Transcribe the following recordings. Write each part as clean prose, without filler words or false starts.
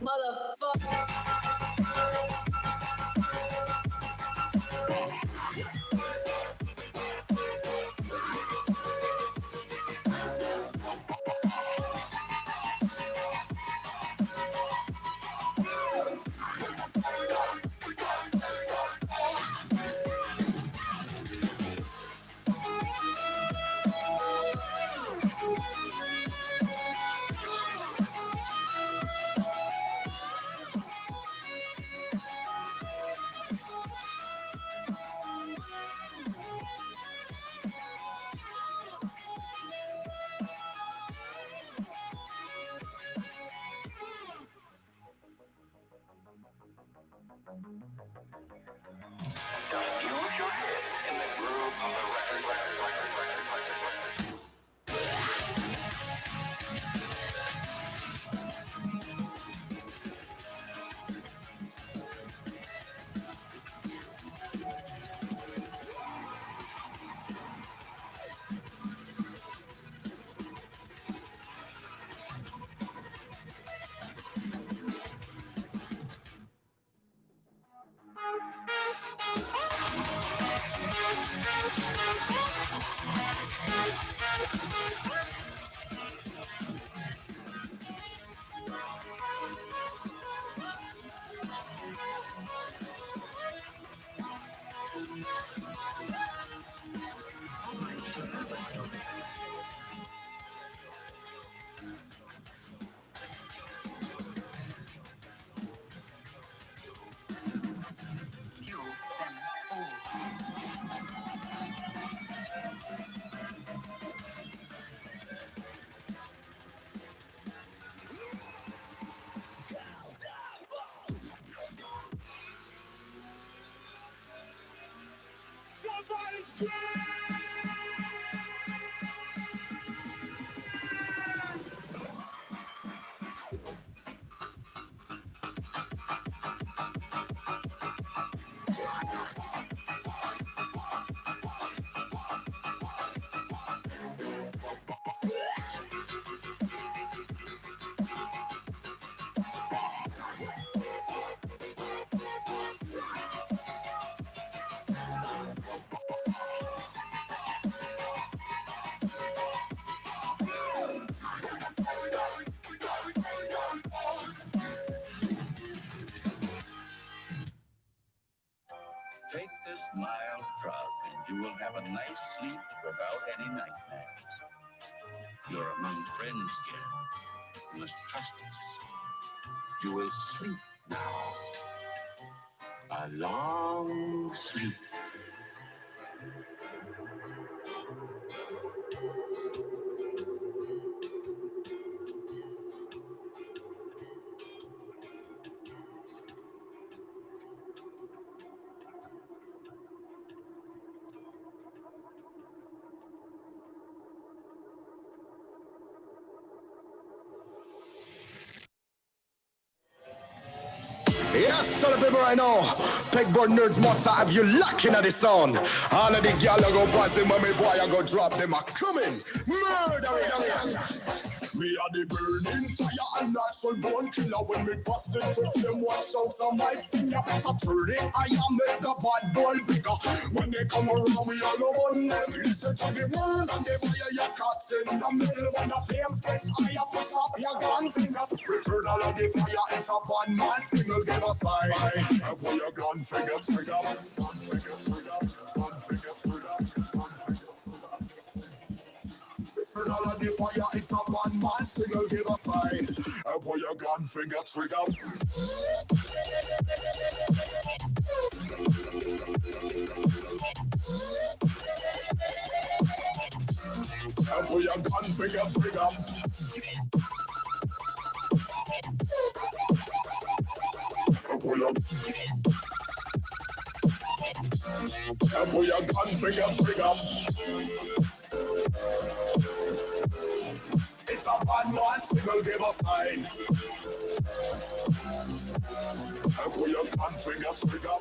Motherfucker. Use your head in the groove of the Take this mild drug and you will have a nice sleep without any nightmares. You're among friends here. You must trust us. You will sleep now. A long sleep. Yes, son of people right now. Pegboard nerds matter have you locking at the sound. All of the gyal go passing when me boy I go drop them a coming. Murder. Me are the burning fire and natural born killer. When me bust into them, watch out some might sting ya. So turn it, I am make the bad boy bigger. When they come around, we all over them. Listen to the word and they fire your cuts in the middle. When the flames get higher, put up your gun fingers. Return all of the fire, it's a one man single, give a sign. And pull your gun finger, trigger. Gun finger, trigger. Gun finger, trigger. Turn all of the fire, it's a one man single, give a sign. And pull your gun finger, trigger. And pull your gun finger, trigger. And pull your gun finger, trigger. It's a one man single, give a sign. And pull your gun finger, trigger.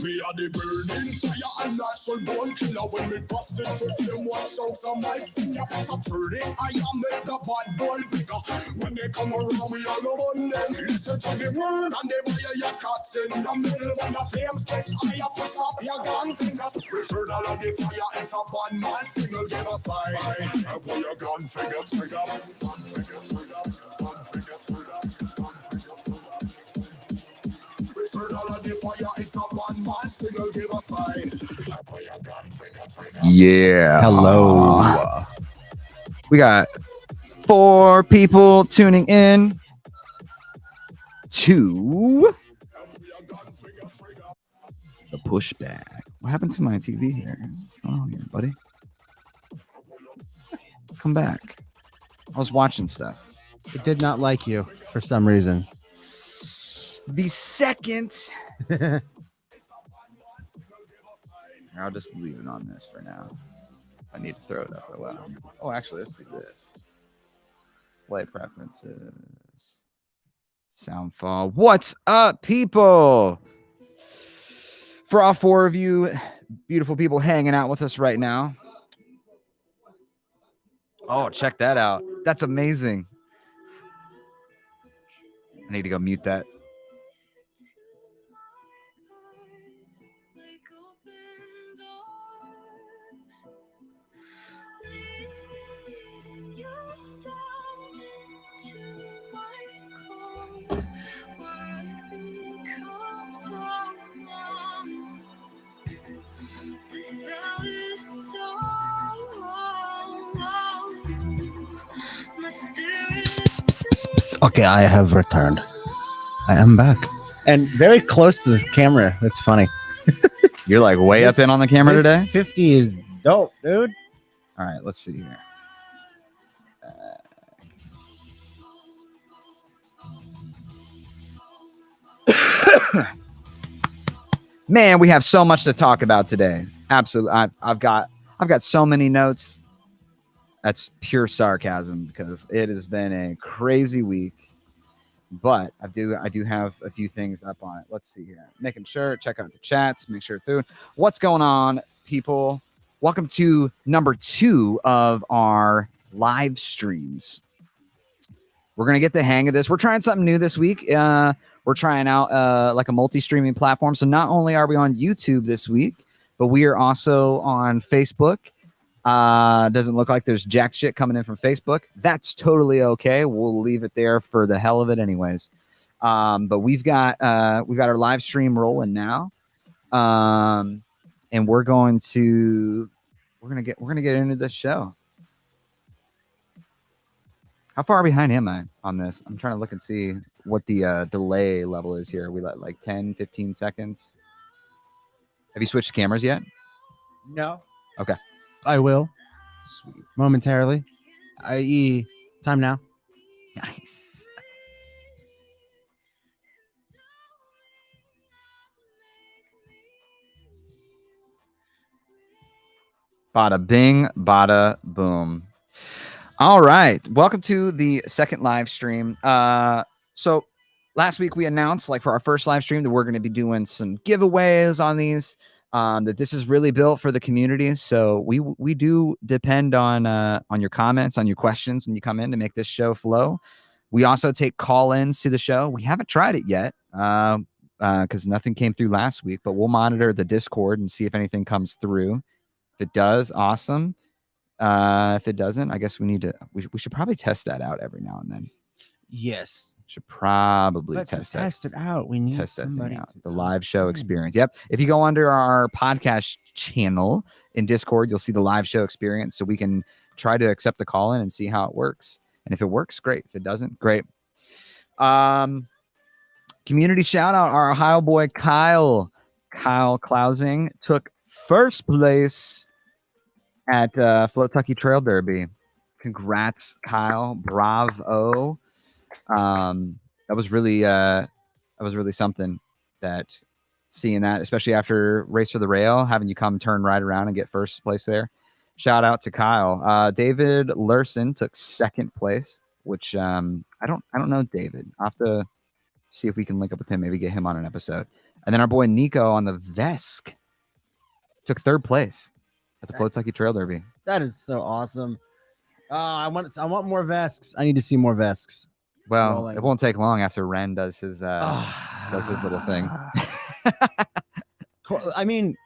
Me are the burning fire and natural born killer. When me bust it to them, watch out some might sting ya. Stop turning, I am make the bad boy bigger. When they come around, we all go on them. Listen to the word and they buy your cats in the middle. When the flames catch fire, put up your gun fingers. Return all of the fire, it's a bad man signal, give a sign. Pull your gun finger trigger. Gun finger trigger. Gun finger trigger. Return all of the fire, it's a bad man signal, give a sign. Pull your gun finger trigger. Yeah. Hello. We got 4 people tuning in to the Pushback. What happened to my TV here? What's going on here, buddy? Come back. I was watching stuff. It did not like you for some reason. The second. I'll just leave it on this for now. I need to throw it up. Oh, actually, let's do this. Play preferences. Soundfall. What's up, people? For all 4 of you beautiful people hanging out with us right now. Oh, check that out. That's amazing. I need to go mute that. Okay, I have returned. I am back. And very close to this camera. That's funny. You're like way up in on the camera This today? 50 is dope, dude. All right, let's see here. Man, we have so much to talk about today. Absolutely. I've got so many notes. That's pure sarcasm because it has been a crazy week. But I do have a few things up on it. Let's see here. Making sure, check out the chats, make sure through. What's going on, people? Welcome to number 2 of our live streams. We're going to get the hang of this. We're trying something new this week. We're trying out like a multi-streaming platform. So not only are we on YouTube this week, but we are also on Facebook. Doesn't look like there's jack shit coming in from Facebook. That's totally okay. We'll leave it there for the hell of it anyways. But we've got our live stream rolling now. And we're gonna get into this show. How far behind am I on this? I'm trying to look and see what the delay level is here. We let like 10, 15 seconds. Have you switched cameras yet? No. Okay. I will. Sweet. Momentarily. I.e. time now. Nice. Bada bing, bada boom. All right. Welcome to the second live stream. So last week we announced, like for our first live stream, that we're going to be doing some giveaways on these. That this is really built for the community. So we do depend on your comments, on your questions when you come in to make this show flow. We also take call-ins to the show. We haven't tried it yet because nothing came through last week, but we'll monitor the Discord and see if anything comes through. If it does, awesome. If it doesn't, I guess we should probably test that out every now and then. Yes. Should probably Let's test it out. We need test that somebody thing out. to The come live show in. experience. Yep. If you go under our podcast channel in Discord, you'll see the live show experience. So we can try to accept the call in and see how it works. And if it works, great. If it doesn't, great. Community shout out, our Ohio boy Kyle Klausing took first place at Flotucky Trail Derby. Congrats, Kyle. Bravo. That was really something, that seeing that, especially after Race for the Rail, having you come turn right around and get first place there. Shout out to Kyle. David Lurson took second place, which I don't know David. I'll have to see if we can link up with him, maybe get him on an episode. And then our boy Nico on the Vesk took 3rd place at the Flotucky Trail Derby. That is so awesome. I want more Vesks. I need to see more Vesks. Well, Rolling. it won't take long after Ren does his little thing. I mean,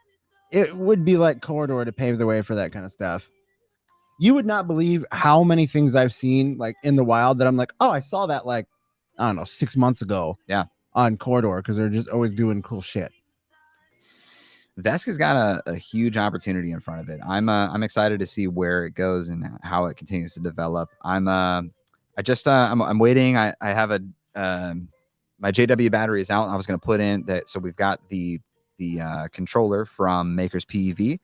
it would be like Corridor to pave the way for that kind of stuff. You would not believe how many things I've seen like in the wild that I'm like, oh, I saw that like, I don't know, 6 months ago. Yeah. On Corridor, because they're just always doing cool shit. Vesk has got a huge opportunity in front of it. I'm excited to see where it goes and how it continues to develop. I'm waiting. I have my JW battery is out. I was going to put in that. So we've got the controller from Maker's PEV. I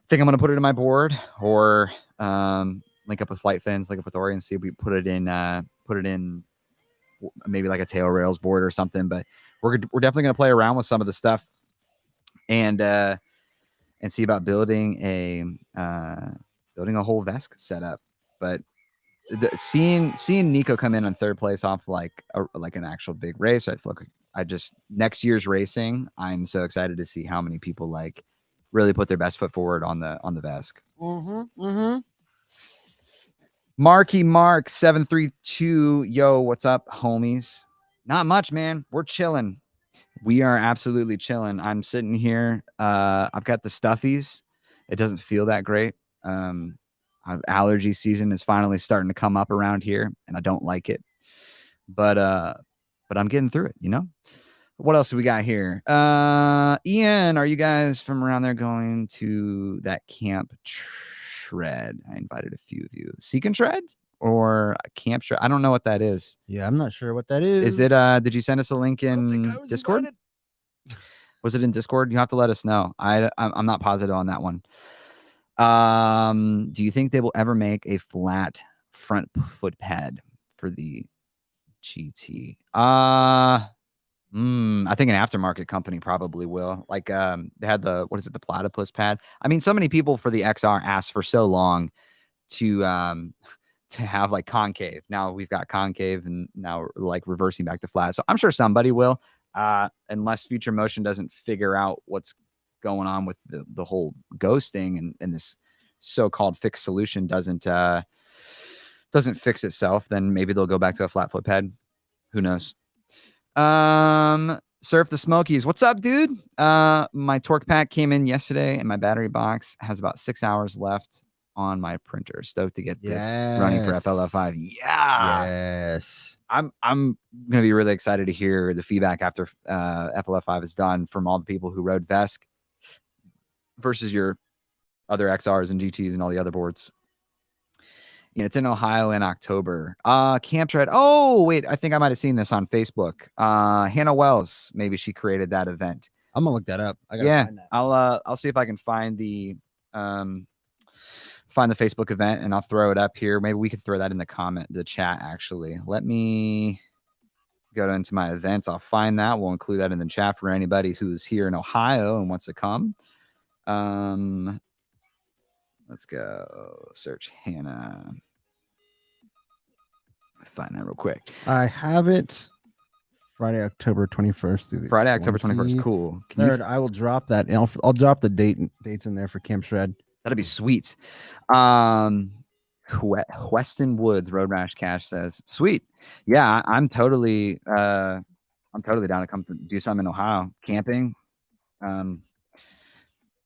think I'm going to put it in my board or link up with Flight Fins, link up with Ori and see if we put it in maybe like a tail rails board or something. But we're definitely going to play around with some of the stuff and see about building a whole Vesk setup. But seeing Nico come in on 3rd place off like an actual big race, I feel like next year's racing, I'm so excited to see how many people like really put their best foot forward on the Vesk. Marky Mark 732. Yo, what's up, homies? Not much, man. We're chilling. We are absolutely chilling. I'm sitting here. I've got the stuffies. It doesn't feel that great. Allergy season is finally starting to come up around here, and I don't like it. But I'm getting through it, you know? What else do we got here? Ian, are you guys from around there going to that Camp Shred? I invited a few of you. Seek and Shred or Camp Shred? I don't know what that is. Yeah, I'm not sure what that is. Is it did you send us a link in Discord? Invited. Was it in Discord? You have to let us know. I'm not positive on that one. Do you think they will ever make a flat front foot pad for the GT? I think an aftermarket company probably will. Like they had the platypus pad. I mean, so many people for the XR asked for so long to have like concave. Now we've got concave, and now we're like reversing back to flat. So I'm sure somebody will, unless Future Motion doesn't figure out what's going on with the whole ghosting and this so-called fixed solution doesn't fix itself. Then maybe they'll go back to a flat foot pad. Who knows? Surf the Smokies. What's up, dude? My torque pack came in yesterday and my battery box has about 6 hours left on my printer. Stoked to get this running for FLF5. Yeah. Yes. I'm gonna be really excited to hear the feedback after FLF5 is done from all the people who rode Vesk versus your other XRs and GTs and all the other boards. Yeah, it's in Ohio in October. Camp Shred. Oh, wait, I think I might have seen this on Facebook. Hannah Wells, maybe she created that event. I'm gonna look that up. I gotta find that. I'll see if I can find the Facebook event and I'll throw it up here. Maybe we could throw that in the chat actually. Let me go into my events. I'll find that. We'll include that in the chat for anybody who's here in Ohio and wants to come. Let's go search Hannah. Find that real quick. I have it Friday, October 21st. Through the Friday, October 21st. Cool. Third, I will drop that. I'll drop the dates in there for Camp Shred. That'd be sweet. Weston Woods Road Rash Cash says, sweet. Yeah, I'm totally down to come to do something in Ohio. Camping.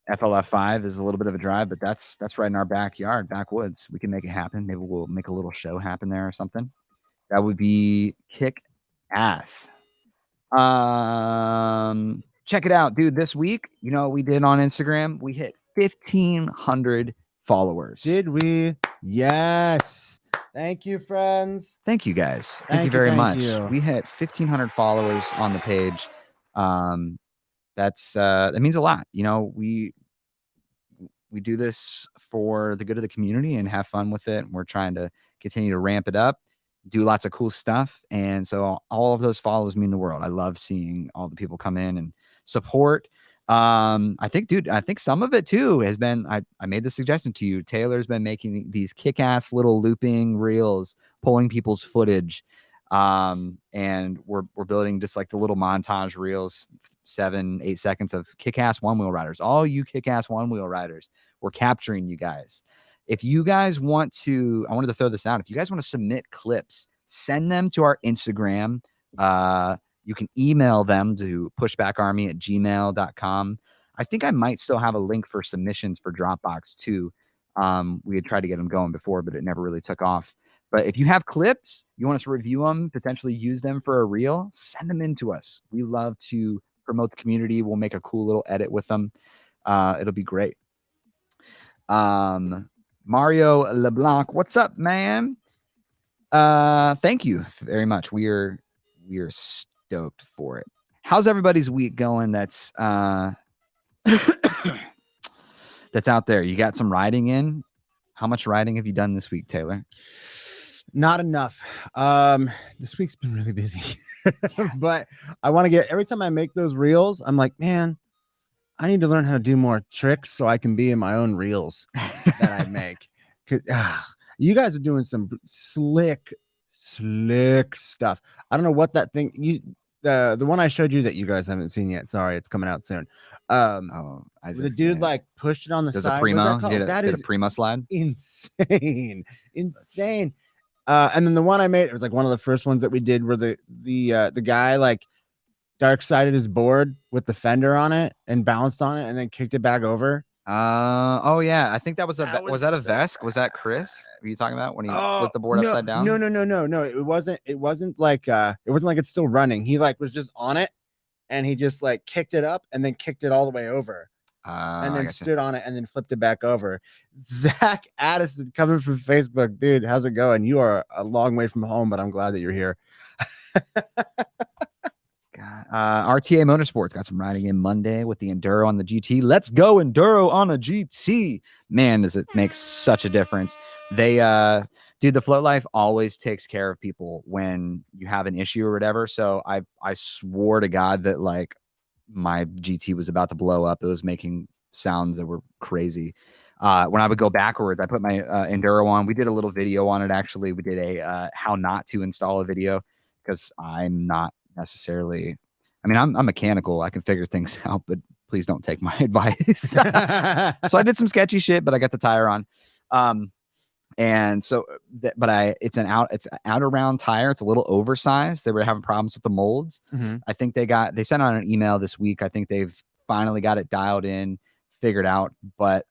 FLF5 is a little bit of a drive, but that's right in our backyard, backwoods. We can make it happen. Maybe we'll make a little show happen there or something. That would be kick ass. Check it out, dude. This week, you know what we did on Instagram? We hit 1,500 followers. Did we? Yes. Thank you, friends. Thank you, guys. Thank you very much. You. We hit 1,500 followers on the page. That means a lot. You know, we do this for the good of the community and have fun with it. We're trying to continue to ramp it up, do lots of cool stuff. And so all of those follows mean the world. I love seeing all the people come in and support. I think some of it too has been, I made the suggestion to you. Taylor's been making these kick-ass little looping reels, pulling people's footage. And we're building just like the little montage reels, 7-8 seconds of kick-ass one-wheel riders. All you kick-ass one-wheel riders, we're capturing you guys. If you guys want to, I wanted to throw this out. If you guys want to submit clips, send them to our Instagram. You can email them to pushbackarmy@gmail.com. I think I might still have a link for submissions for Dropbox too. We had tried to get them going before, but it never really took off. But if you have clips, you want us to review them, potentially use them for a reel, send them in to us. We love to promote the community. We'll make a cool little edit with them. It'll be great. Mario LeBlanc, what's up, man? Thank you very much. We are stoked for it. How's everybody's week going? That's that's out there. You got some riding in? How much riding have you done this week, Taylor? Not enough. This week's been really busy. But I want to get, every time I make those reels, I'm like, man, I need to learn how to do more tricks so I can be in my own reels that I make. You guys are doing some slick stuff. I don't know what that thing the one I showed you that you guys haven't seen yet. Sorry, it's coming out soon. The dude like pushed it on the side. A primo. Did a primo slide. Insane. And then the one I made, it was like one of the first ones that we did where the guy like dark sided his board with the fender on it and bounced on it and then kicked it back over. Oh yeah, I think that was a was that a Vesk? Was that Chris? Were you talking about when he flipped the board upside down? No. It wasn't like it's still running. He like was just on it and he just like kicked it up and then kicked it all the way over. And then stood on it and then flipped it back over. Zach Addison coming from Facebook, dude. How's it going? You are a long way from home, but I'm glad that you're here. RTA Motorsports got some riding in Monday with the Enduro on the GT. Let's go Enduro on a GT. Man, does it make such a difference. They dude, the Float Life always takes care of people when you have an issue or whatever. So I swore to God that like my GT was about to blow up. It was making sounds that were crazy. When I would go backwards, I put my Enduro on. We did a little video on it. Actually, we did a how not to install a video because I'm not necessarily, I mean, I'm mechanical. I can figure things out, but please don't take my advice. So I did some sketchy shit, but I got the tire on. And so, it's an outer round tire. It's a little oversized. They were having problems with the molds. Mm-hmm. I think they sent out an email this week. I think they've finally got it dialed in, figured out. But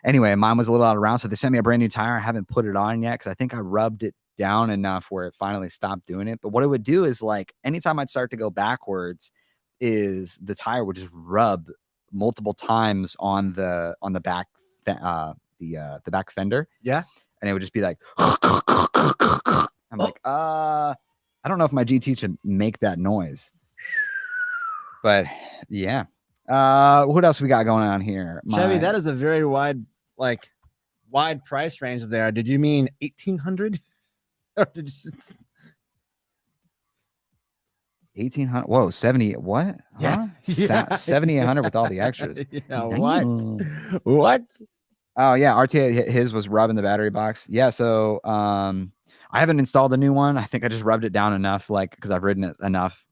anyway, mine was a little out of round. So they sent me a brand new tire. I haven't put it on yet because I think I rubbed it down enough where it finally stopped doing it. But what it would do is like anytime I'd start to go backwards, is the tire would just rub multiple times on the back the back fender. Yeah. And it would just be like I'm like, I don't know if my GT should make that noise. But yeah. What else we got going on here? Chevy, that is a very wide price range there. Did you mean 1,800? Or did you 1,800? Whoa, 70. What? Yeah. Huh? 7,800 with all the extras. Yeah, what? Oh yeah, RTA, his was rubbing the battery box. Yeah, so I haven't installed the new one. I think I just rubbed it down enough, like because I've ridden it enough.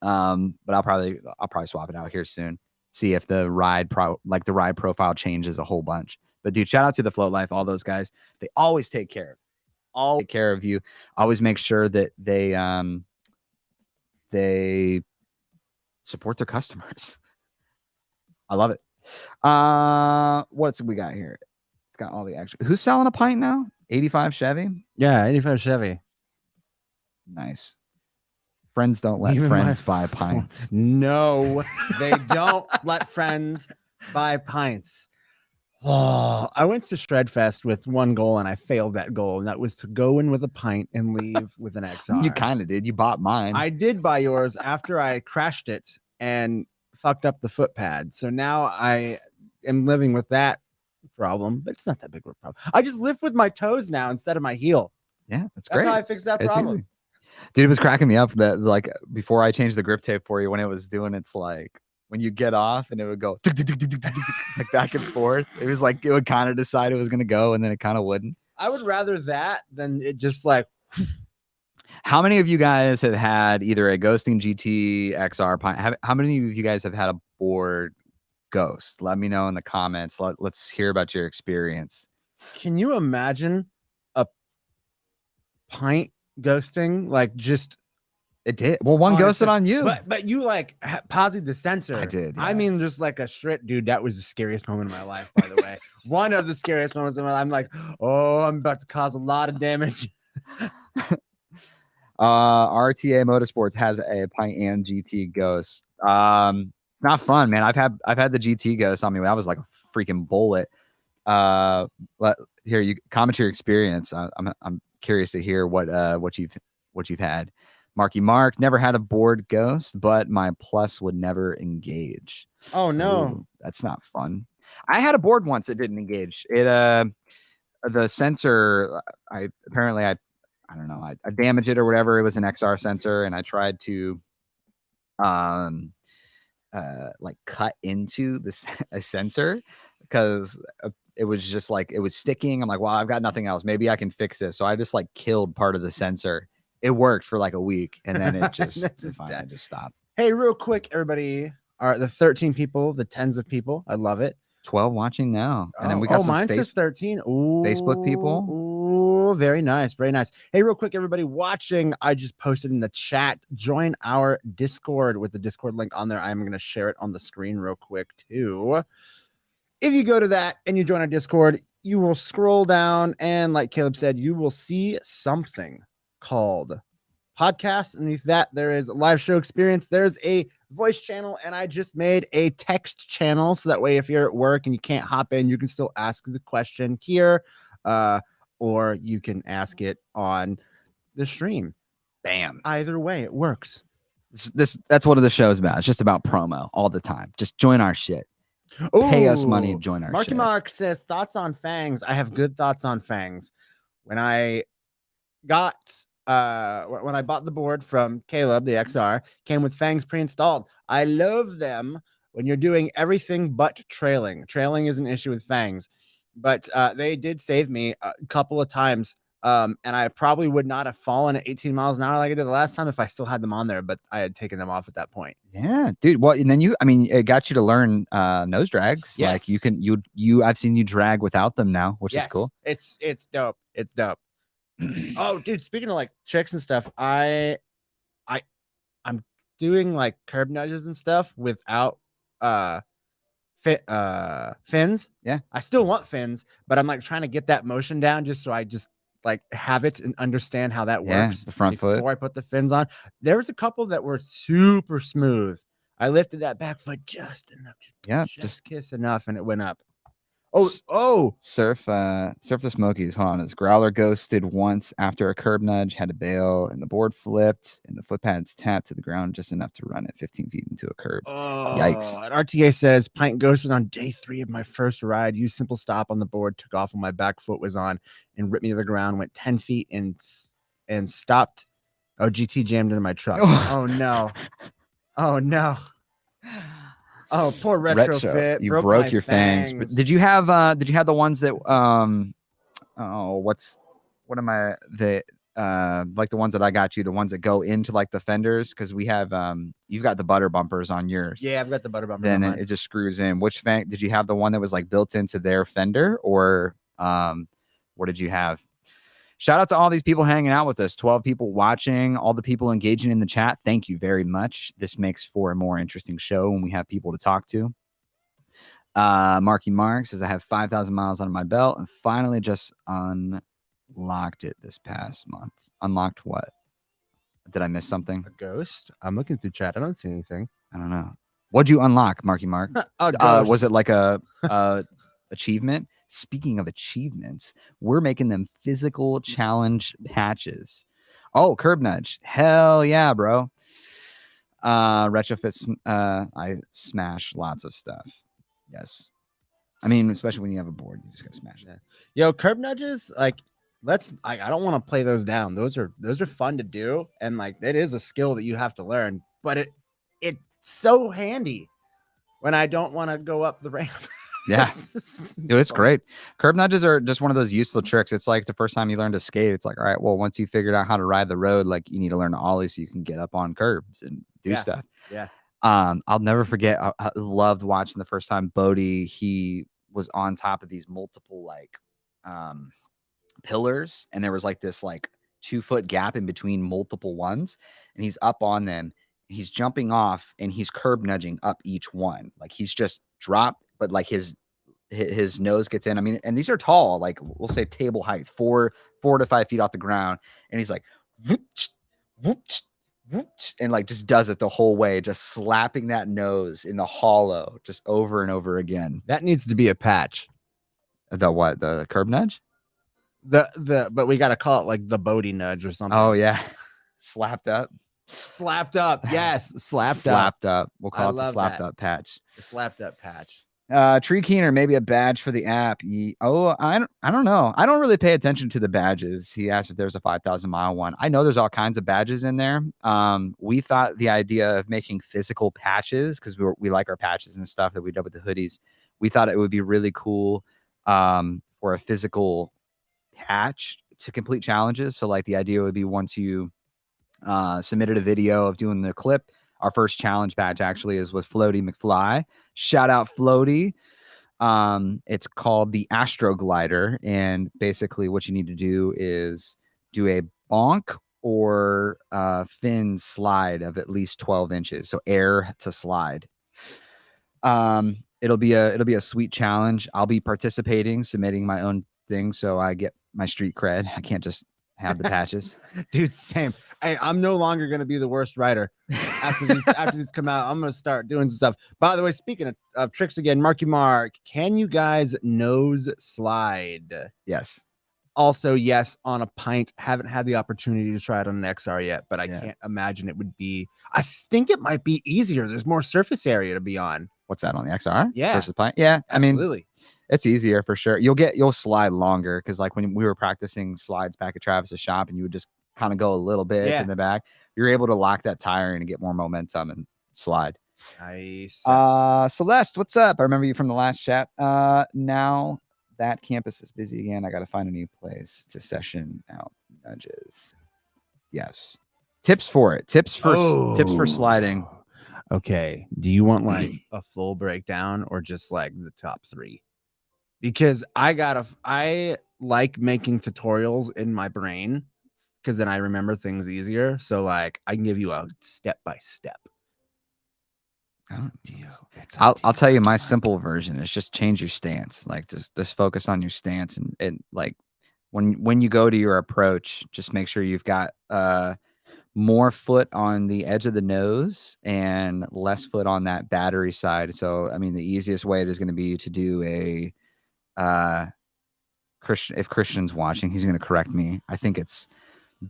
But I'll probably swap it out here soon. See if the ride profile changes a whole bunch. But dude, shout out to the Float Life, all those guys. They always take care of you. Always make sure that they support their customers. I love it. What's we got here? It's got all the action. Who's selling a pint now? 85 Chevy? Yeah, 85 Chevy. Nice. Friends don't let friends buy pints. No, they don't let friends buy pints. Oh, I went to Shredfest with one goal and I failed that goal, and that was to go in with a pint and leave with an XR. You kind of did. You bought mine. I did buy yours after I crashed it and fucked up the foot pad. So now I am living with that problem, but it's not that big of a problem. I just lift with my toes now instead of my heel. Yeah, that's great. That's how I fixed that problem. Easy. Dude, it was cracking me up that like before I changed the grip tape for you, when it was doing its like when you get off and it would go like back and forth. It was like it would kind of decide it was gonna go and then it kind of wouldn't. I would rather that than it just like How many of you guys have had either a ghosting GT XR pine? How many of you guys have had a board ghost? Let me know in the comments. Let's hear about your experience. Can you imagine a pint ghosting? Like just It did. Well, one on ghosted its- on you. but you like paused the sensor. I did, I yeah. mean, just like a straight dude. That was the scariest moment of my life, by the way. One of the scariest moments of my life. I'm like, oh, I'm about to cause a lot of damage. RTA Motorsports has a Pint and GT Ghost. It's not fun, man. I've had the GT Ghost on me when I was like a freaking bullet. Here, you comment your experience. I'm curious to hear what you've had. Marky Mark never had a board ghost, but my plus would never engage. Oh no. Ooh, that's not fun. I had a board once that didn't engage. It the sensor, I don't know, I damaged it or whatever. It was an XR sensor, and I tried to like cut into this a sensor because it was just like it was sticking. I'm like, well, I've got nothing else. Maybe I can fix this. So I just like killed part of the sensor. It worked for like a week, and then it just finally just stopped. Hey, real quick, everybody. All right, the 13 people, the tens of people. I love it. 12 watching now, and then we got some mine says 13. Ooh, Facebook people. Ooh, very nice, very nice. Hey, real quick, everybody watching, I just posted in the chat. Join our Discord with the Discord link on there. I'm going to share it on the screen real quick too. If you go to that and you join our Discord, you will scroll down, and like Caleb said, you will see something called podcast. Underneath that, there is a live show experience. There's a voice channel, and I just made a text channel so that way if you're at work and you can't hop in, you can still ask the question here, or you can ask it on the stream. Bam. Either way, it works. That's what the show's about. It's just about promo all the time. Just join our shit. Pay us money Ooh, to join our Marky shit. Mark says thoughts on fangs. I have good thoughts on fangs. When I got when I bought the board from Caleb, the XR came with fangs pre-installed. I love them when you're doing everything but trailing. Trailing is an issue with fangs, but they did save me a couple of times. And I probably would not have fallen at 18 miles an hour like I did the last time if I still had them on there, but I had taken them off at that point. Yeah, dude. Well, and then it got you to learn nose drags. Yes. Like I've seen you drag without them now, which is cool. It's dope. It's dope. Oh, dude, speaking of like tricks and stuff, I'm doing like curb nudges and stuff without fins. Yeah. I still want fins, but I'm like trying to get that motion down just so I just like have it and understand how that Yeah, works the front before foot. I put the fins on. There was a couple that were super smooth. I lifted that back foot just enough to Yeah, just kiss enough and it went up. S- Oh, Surf the Smokies. Hold on. His growler ghosted once after a curb nudge, had to bail, and the board flipped, and the foot pads tapped to the ground just enough to run it 15 feet into a curb. Yikes. And RTA says pint ghosted on day 3 of my first ride. Used simple stop on the board, took off when my back foot was on, and ripped me to the ground. Went 10 feet and stopped. Oh, GT jammed into my truck. Oh no. Oh no. Oh, poor retrofit. You broke my your fangs. But did you have the ones that like the ones that I got you, the ones that go into like the fenders? Because we have you've got the butter bumpers on yours. Yeah, I've got the butter bumpers. Then it just screws in. Which fang did you have? The one that was like built into their fender, or what did you have? Shout out to all these people hanging out with us, 12 people watching, all the people engaging in the chat. Thank you very much. This makes for a more interesting show when we have people to talk to. Marky Mark says, I have 5,000 miles under my belt and finally just unlocked it this past month. Unlocked what? Did I miss something? A ghost? I'm looking through chat. I don't see anything. I don't know. What'd you unlock, Marky Mark? Was it like a achievement? Speaking of achievements, we're making them physical challenge patches. Oh, curb nudge. Hell yeah, bro. Retrofits. I smash lots of stuff. Yes. I mean, especially when you have a board, you just gotta smash it. Yo, curb nudges, like I don't want to play those down. Those are fun to do, and like it is a skill that you have to learn, but it's so handy when I don't want to go up the ramp. Yeah. Dude, it's great. Curb nudges are just one of those useful tricks. It's like the first time you learn to skate, it's like, all right, well, once you figured out how to ride the road, like you need to learn to ollie so you can get up on curbs and do Yeah. stuff. Yeah. I'll never forget. I loved watching the first time Bodie, he was on top of these multiple like pillars, and there was like this like 2-foot gap in between multiple ones, and he's up on them. He's jumping off and he's curb nudging up each one. Like he's just dropped, but like his nose gets in. I mean, and these are tall, like we'll say table height, 4 to 5 feet off the ground. And he's like, whoops, whoops, whoops, and like just does it the whole way, just slapping that nose in the hollow just over and over again. That needs to be a patch. The what? The curb nudge? But we got to call it like the Bodie nudge or something. Oh yeah. Slapped up. Slapped up. Yes. Slapped up. We'll call it the slapped up patch. The slapped up patch. Tree Keener, maybe a badge for the app. I don't know. I don't really pay attention to the badges. He asked if there's a 5,000 mile one. I know there's all kinds of badges in there. We thought the idea of making physical patches, because we like our patches and stuff that we did with the hoodies. We thought it would be really cool for a physical patch to complete challenges. So like the idea would be once you submitted a video of doing the clip. Our first challenge badge actually is with Floaty McFly. Shout out Floaty. It's called the Astro Glider. And basically what you need to do is do a bonk or fin slide of at least 12 inches. So air to slide. It'll be a sweet challenge. I'll be participating, submitting my own thing, so I get my street cred. I can't just have the patches. Dude, same. I'm no longer going to be the worst writer after these come out. I'm going to start doing some stuff. By the way, speaking of tricks again, Marky Mark, can you guys nose slide? Yes. Also, yes, on a pint. Haven't had the opportunity to try it on an XR yet, but I can't imagine it would be. I think it might be easier. There's more surface area to be on. What's that on the XR? Yeah. Versus pint? Yeah. Absolutely. I mean, it's easier for sure. You'll slide longer, because like when we were practicing slides back at Travis's shop and you would just kind of go a little bit in the back, you're able to lock that tire and get more momentum and slide. Nice. Celeste, what's up? I remember you from the last chat. Now that campus is busy again, I got to find a new place to session out nudges. Yes. Tips for it. Tips for sliding. Okay. Do you want like a full breakdown or just like the top 3? Because I like making tutorials in my brain, because then I remember things easier. So like I can give you a step by step. I'll tell you my simple version is just change your stance. Like just focus on your stance, and like when you go to your approach, just make sure you've got more foot on the edge of the nose and less foot on that battery side. So I mean, the easiest way is going to be to do a Christian. If Christian's watching, he's going to correct me. I think it's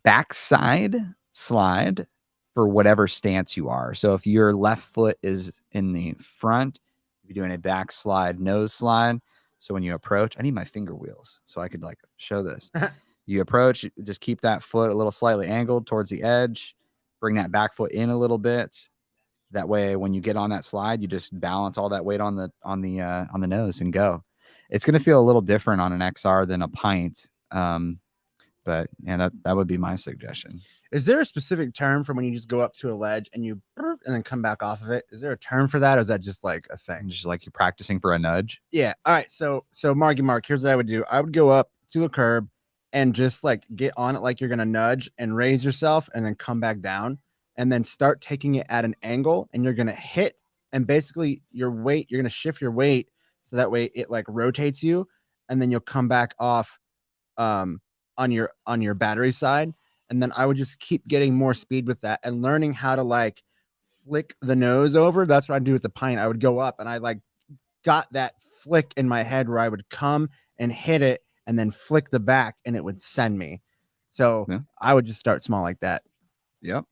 backside slide for whatever stance you are. So if your left foot is in the front, you're doing a back slide, nose slide. So when you approach, I need my finger wheels so I could like show this. You approach, just keep that foot a little slightly angled towards the edge, bring that back foot in a little bit. That way, when you get on that slide, you just balance all that weight on the nose and go. It's going to feel a little different on an XR than a pint. But yeah, that would be my suggestion. Is there a specific term for when you just go up to a ledge and you and then come back off of it? Is there a term for that, or is that just like a thing? Just like you're practicing for a nudge? Yeah. All right. So Marky Mark, here's what I would do. I would go up to a curb and just like get on it like you're gonna nudge and raise yourself, and then come back down, and then start taking it at an angle, and you're gonna hit, and basically your weight, you're gonna shift your weight so that way it like rotates you, and then you'll come back off on your battery side. And then I would just keep getting more speed with that and learning how to like flick the nose over. That's what I do with the pint. I would go up and I like got that flick in my head where I would come and hit it and then flick the back and it would send me. So I would just start small like that. Yep.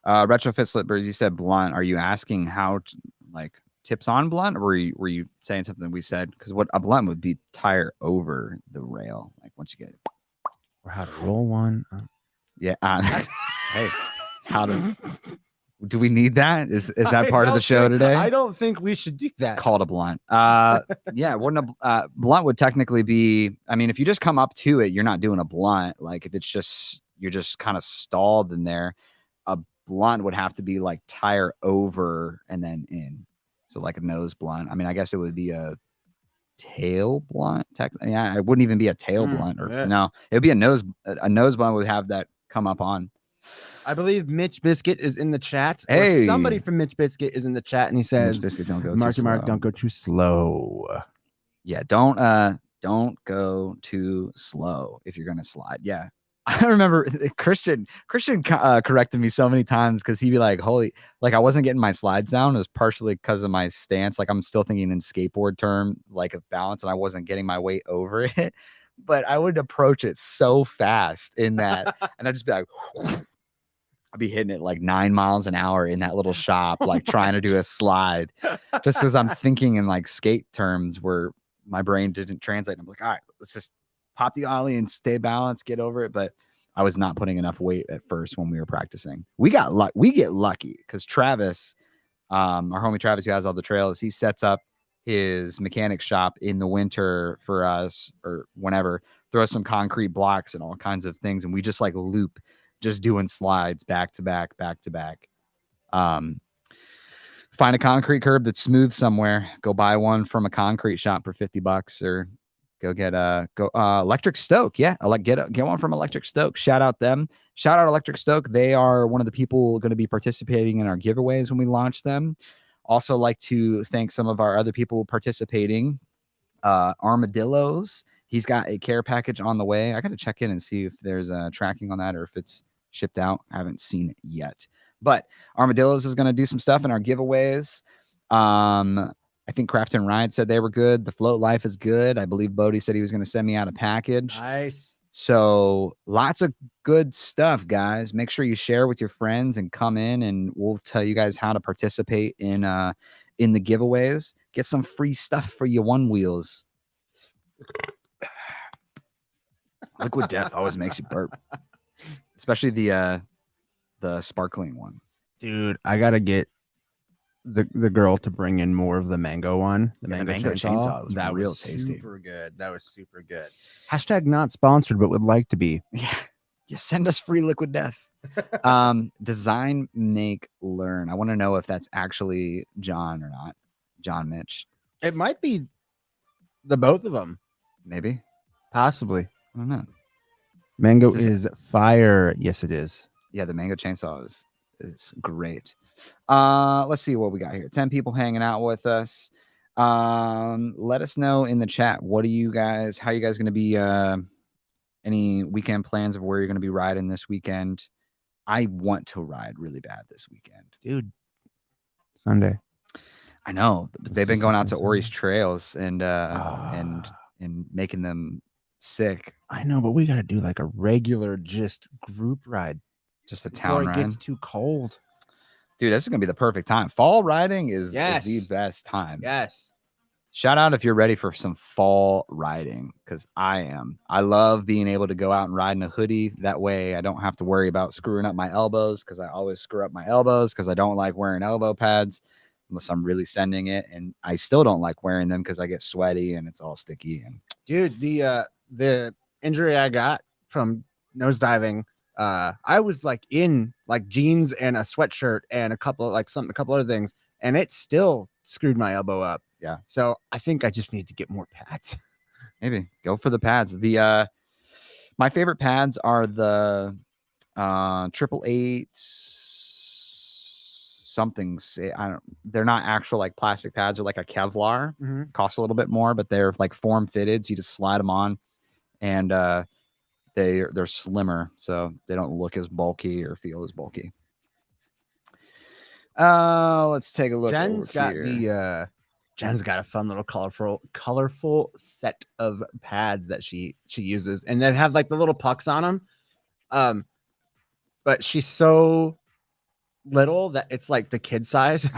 Retrofit Slippers, you said blunt. Are you asking how to, like tips on blunt, or were you saying something we said? Because what a blunt would be tire over the rail, like once you get it. Or how to roll one. Yeah. Hey, how to Do we need that? Is that I part of the don't show think- today? I don't think we should do that. Called a blunt. Yeah, wouldn't a blunt would technically be. I mean, if you just come up to it, you're not doing a blunt. Like if it's just you're just kind of stalled in there, a blunt would have to be like tire over and then in. So like a nose blunt. I mean, I guess it would be a tail blunt. Yeah, it wouldn't even be a tail blunt, or yeah. no, it would be a nose. A nose blunt would have that come up on. I believe Mitch Biscuit is in the chat. Or Hey. somebody from Mitch Biscuit is in the chat, and he says, Biscuit, don't go Marky too Mark, slow. don't go too slow. Yeah, don't go too slow if you're gonna slide. Yeah, I remember Christian corrected me so many times because he'd be like, "Holy!" Like I wasn't getting my slides down. It was partially because of my stance. Like I'm still thinking in skateboard term, like of balance, and I wasn't getting my weight over it. But I would approach it so fast in that, and I'd just be like. I'd be hitting it like 9 miles an hour in that little shop, like trying to do a slide, just because I'm thinking in like skate terms where my brain didn't translate. I'm like, all right, let's just pop the ollie and stay balanced, get over it. But I was not putting enough weight at first when we were practicing. We get lucky because Travis, our homie Travis, who has all the trails, he sets up his mechanic shop in the winter for us or whenever, throw some concrete blocks and all kinds of things, and we just like loop. Just doing slides back to back. Find a concrete curb that's smooth somewhere. Go buy one from a concrete shop for $50, or go get Electric Stoke. Yeah, get one from Electric Stoke. Shout out them. Shout out Electric Stoke. They are one of the people going to be participating in our giveaways when we launch them. Also, like to thank some of our other people participating. Armadillos. He's got a care package on the way. I got to check in and see if there's tracking on that or if it's shipped out. I haven't seen it yet. But Armadillos is going to do some stuff in our giveaways. I think Craft and Ride said they were good. The Float Life is good. I believe Bodie said he was going to send me out a package. Nice. So lots of good stuff, guys. Make sure you share with your friends and come in, and we'll tell you guys how to participate in the giveaways. Get some free stuff for your one wheels. Liquid Death always makes you burp, especially the sparkling one. Dude, I gotta get the girl to bring in more of the mango one. The Yeah, mango chainsaw. was That real was tasty. super good. That was super good. Hashtag not sponsored, but would like to be. Yeah, you send us free Liquid Death. Design, make, learn. I want to know if that's actually John or not. John Mitch, It might be the both of them. maybe. Possibly. I don't know. Mango Does it- is fire. Yes, it is. Yeah, the mango chainsaw is great. Let's see what we got here. 10 people hanging out with us. Let us know in the chat. How you guys going to be? Any weekend plans of where you're going to be riding this weekend? I want to ride really bad this weekend, Dude. Sunday. I know, but they've been going out to Ori's trails and making them sick. I know, but we gotta do like a regular just group ride Just a before town it ride. gets too cold. Dude, this is gonna be the perfect time. Fall riding is the best time. Yes. Shout out if you're ready for some fall riding, because I am. I love being able to go out and ride in a hoodie. That way I don't have to worry about screwing up my elbows, because I always screw up my elbows because I don't like wearing elbow pads unless I'm really sending it. And I still don't like wearing them because I get sweaty and it's all sticky. And Dude, the injury I got from nosediving, I was like in like jeans and a sweatshirt and a couple other things, and it still screwed my elbow up. Yeah. So I think I just need to get more pads. maybe go for the pads. My favorite pads are the 888 somethings. They're not actual like plastic pads. They're like a Kevlar. Cost a little bit more, but they're like form fitted, so you just slide them on, and they're slimmer, so they don't look as bulky or feel as bulky. Let's take a look. Jen's got a fun little colorful set of pads that she uses, and they have like the little pucks on them. But she's so little that it's like the kid size.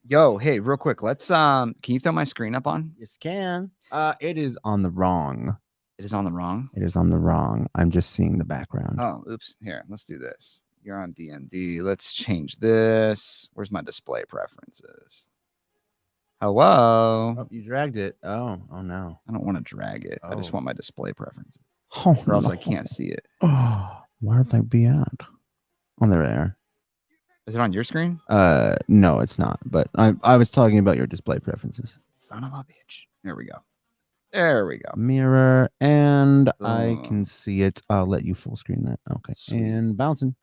Yo, hey, real quick, let's can you throw my screen up on? Yes, can. It is on the wrong It is on the wrong. It is on the wrong. I'm just seeing the background. Oh, oops. Here, let's do this. You're on DMD. Let's change this. Where's my display preferences? Hello. Oh, you dragged it. Oh no. I don't want to drag it. I just Oh. want my display preferences. Oh, Or else no. I can't see it. Oh, where would they be at? On their air. Is it on your screen? No, it's not. But I was talking about your display preferences. Son of a bitch. There we go. There we go. Mirror, and I Boom. can see it. I'll let you full screen that. Okay. Sweet. And bouncing.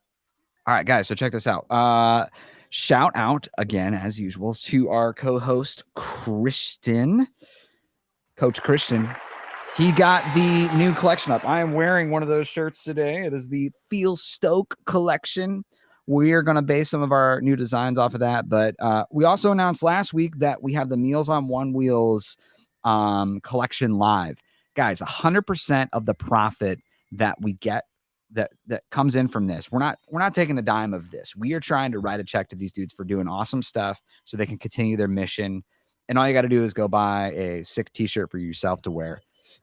All right, guys. So check this out. Shout out again, as usual, to our co-host Christian, Coach Christian. He got the new collection up. I am wearing one of those shirts today. It is the Feel Stoke collection. We are going to base some of our new designs off of that. But we also announced last week that we have the Meals on One Wheels collection live. Guys, 100% of the profit that we get that comes in from this, we're not taking a dime of this. We are trying to write a check to these dudes for doing awesome stuff so they can continue their mission. And all you got to do is go buy a sick t-shirt for yourself to wear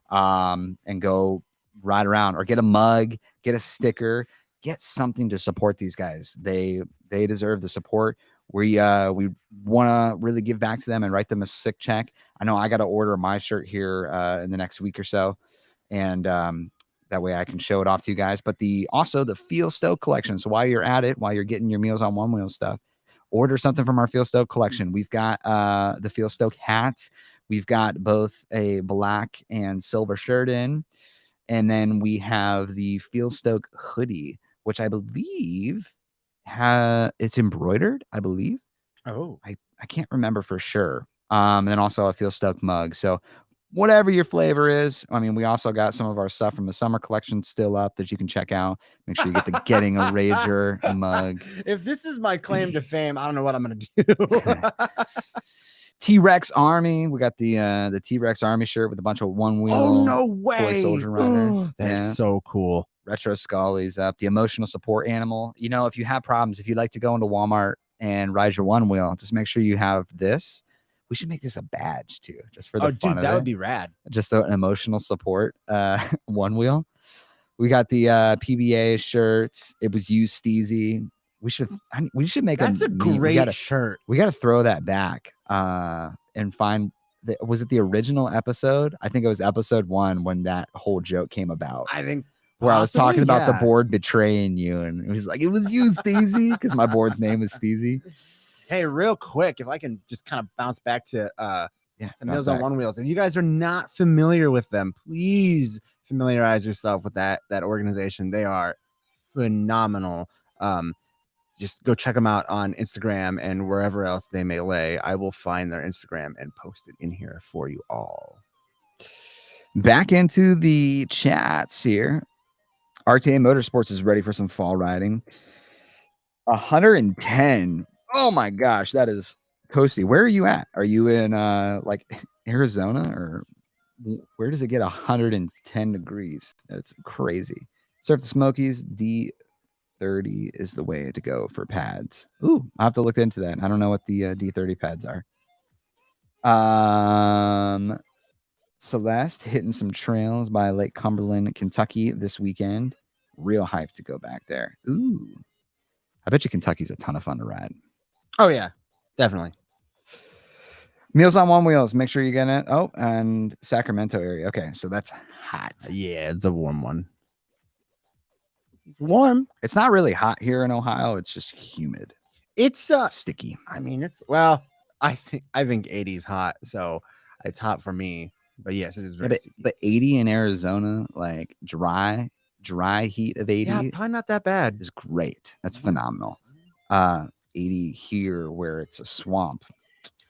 and go ride around, or get a mug, get a sticker, get something to support these guys. They deserve the support. We want to really give back to them and write them a sick check. I know I got to order my shirt here in the next week or so, and that way I can show it off to you guys. But also the Feel Stoke collection. So while you're at it, while you're getting your Meals on One Wheel stuff, order something from our Feel Stoke collection. We've got the Feel Stoke hat. We've got both a black and silver shirt in, and then we have the Feel Stoke hoodie, which I believe it's embroidered. I believe. Oh. I can't remember for sure. And then also a Feel Stoke mug. So whatever your flavor is. I mean, we also got some of our stuff from the summer collection still up that you can check out. Make sure you get the Getting a Rager mug. If this is my claim to fame, I don't know what I'm gonna do. T-Rex Army. We got the T-Rex Army shirt with a bunch of one wheel. Oh no way! Toy soldier riders. That's Yeah. so cool. Retro Scully's up. The emotional support animal. You know, if you have problems, if you'd like to go into Walmart and ride your one wheel, just make sure you have this. We should make this a badge too, just for the fun of that it. would be rad. Just an emotional support one wheel. We got the PBA shirts. It was you, Steezy. We should make That's a great shirt. We got to throw that back and find was it the original episode? I think it was episode 1 when that whole joke came about. I think where I was talking about the yeah. board betraying you, and it was like, it was you, Steezy, because my board's name is Steezy. Hey, real quick, if I can just kind of bounce back to Meals on One Wheels. If you guys are not familiar with them, please familiarize yourself with that organization. They are phenomenal. Just go check them out on Instagram and wherever else they may lay. I will find their Instagram and post it in here for you all. Back into the chats here. RTA Motorsports is ready for some fall riding. 110. Oh my gosh, that is coasty. Where are you at? Are you in like Arizona, or where does it get 110 degrees? That's crazy. Surf the Smokies. D30 is the way to go for pads. Ooh, I'll have to look into that. I don't know what the D30 pads are. Celeste hitting some trails by Lake Cumberland, Kentucky this weekend. Real hype to go back there. Ooh, I bet you Kentucky's a ton of fun to ride. Oh yeah, definitely. Meals on One Wheels. Make sure you get it. Oh, and Sacramento area. Okay, so that's hot. Yeah, it's a warm one. It's warm. It's not really hot here in Ohio. It's just humid. It's Sticky. I mean, I think 80 is hot, so it's hot for me. But yes, it is very sticky. But 80 in Arizona, like dry heat of 80, Yeah, probably not that bad. is great. That's phenomenal. 80 here where it's a swamp,